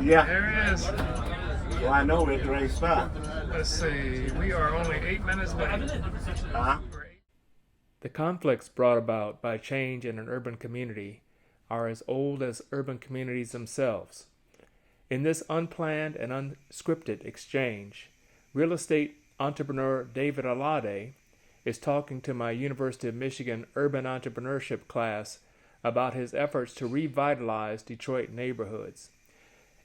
Yeah. There he is. Well, I know we're at the right spot. Let's see. We are only 8 minutes late. Huh? The conflicts brought about by change in an urban community are as old as urban communities themselves. In this unplanned and unscripted exchange, real estate entrepreneur David Alade is talking to my University of Michigan urban entrepreneurship class about his efforts to revitalize Detroit neighborhoods.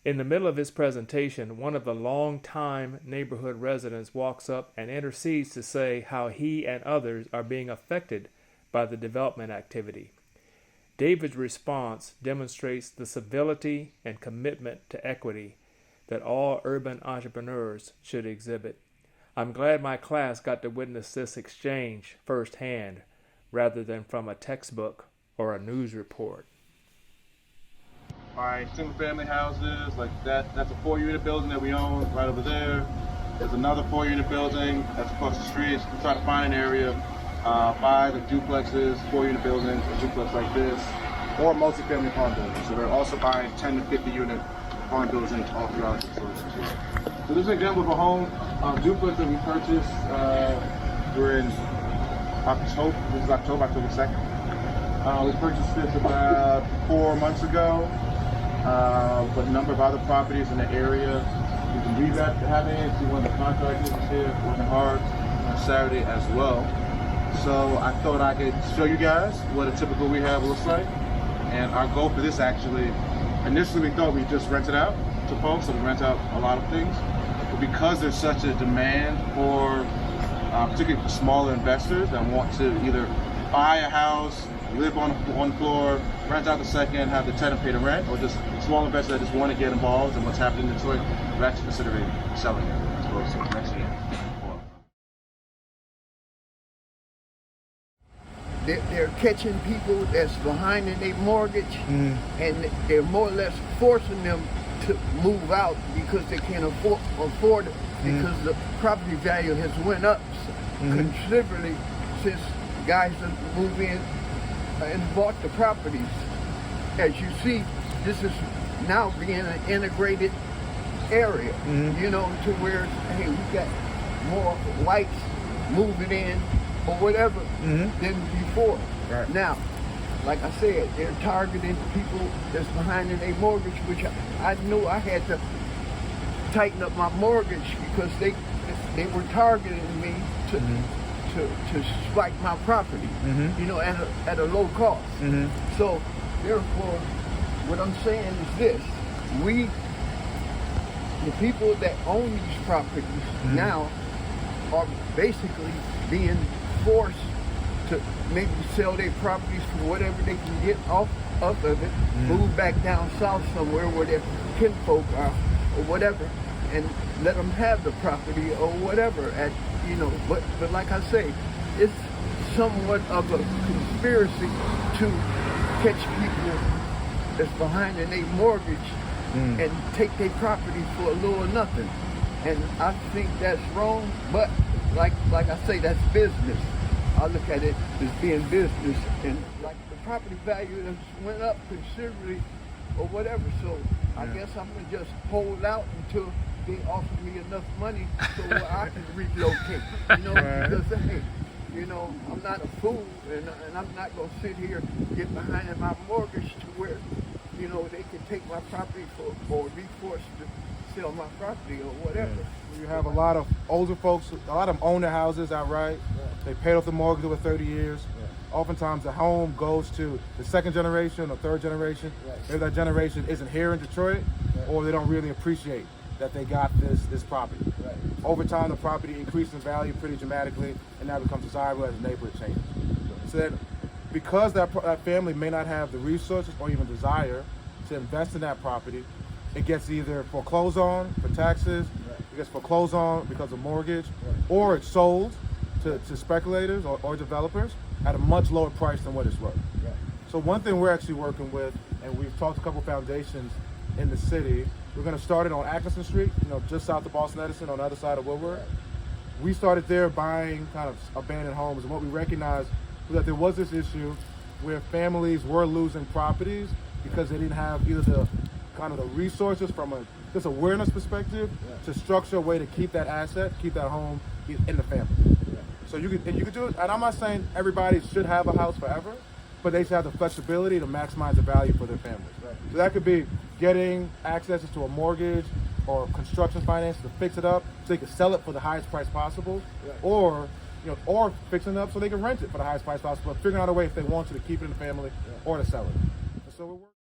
In the middle of his presentation, one of the long-time neighborhood residents walks up and intercedes to say how he and others are being affected by the development activity. David's response demonstrates the civility and commitment to equity that all urban entrepreneurs should exhibit. I'm glad my class got to witness this exchange firsthand rather than from a textbook or a news report. My single family houses, like that's a 4-unit building that we own right over there. There's another 4-unit building that's across the street. We try to find an area, buy the duplexes, 4-unit buildings, a duplex like this, or multi-family apartment buildings. So we're also buying 10 to 50 unit apartment buildings all throughout Detroit. So this is an example of a home duplex that we purchased. We're in October. This is October 2nd. We purchased this about 4 months ago. But a number of other properties in the area. You can read that having see one of the contractors is here working hard on Saturday as well. So I thought I could show you guys what a typical rehab looks like. And our goal for this actually, initially we thought we'd just rent it out to folks, so we rent out a lot of things. But because there's such a demand for, particularly for smaller investors that want to either buy a house, live on one floor, rent out the second, have the tenant pay the rent, or just small investors that just want to get involved in what's happening in Detroit, we're actually considering selling it as opposed to renting it. They're catching people that's behind in their mortgage, and they're more or less forcing them to move out because they can't afford it, because the property value has went up considerably since guys that move in and bought the properties. As you see, this is now being an integrated area, you know, to where, hey, we got more whites moving in or whatever than before. Right. Now, like I said, they're targeting people that's behind in their mortgage, which I knew I had to tighten up my mortgage because they were targeting me to spike my property, you know, at a low cost. So therefore, what I'm saying is this: the people that own these properties now are basically being forced to maybe sell their properties for whatever they can get off of it, move back down south somewhere where their kinfolk are or whatever, and let them have the property or whatever at, you know, but like I say, it's somewhat of a conspiracy to catch people that's behind in their mortgage and take their property for a little or nothing. And I think that's wrong, but like I say, that's business. I look at it as being business, and like the property value has went up considerably or whatever, so I guess I'm gonna just hold out until they offer me enough money so I can relocate, you know, because hey, you know, I'm not a fool, and I'm not gonna sit here get behind in my mortgage to where, you know, they can take my property or be forced to sell my property or whatever. You have a lot of older folks, a lot of them own their houses outright. They paid off the mortgage over 30 years. Oftentimes the home goes to the second generation or third generation. Maybe that generation isn't here in Detroit, or they don't really appreciate that they got this property. Over time, the property increases in value pretty dramatically, and now becomes desirable as the neighborhood changes. So that because that family may not have the resources or even desire to invest in that property, it gets either foreclosed on for taxes, it gets foreclosed on because of mortgage, or it's sold to speculators or developers at a much lower price than what it's worth. So one thing we're actually working with, and we've talked to a couple foundations in the city, we're going to start it on Atkinson Street, you know, just south of Boston Edison on the other side of Woodward. We started there buying kind of abandoned homes, and what we recognized was that there was this issue where families were losing properties because they didn't have either the kind of the resources from a just awareness perspective to structure a way to keep that asset, keep that home in the family. So you could do it, and I'm not saying everybody should have a house forever, but they should have the flexibility to maximize the value for their families. So that could be getting access to a mortgage or construction finance to fix it up so they can sell it for the highest price possible, or fixing it up so they can rent it for the highest price possible, figuring out a way if they want to keep it in the family or to sell it. And so it works.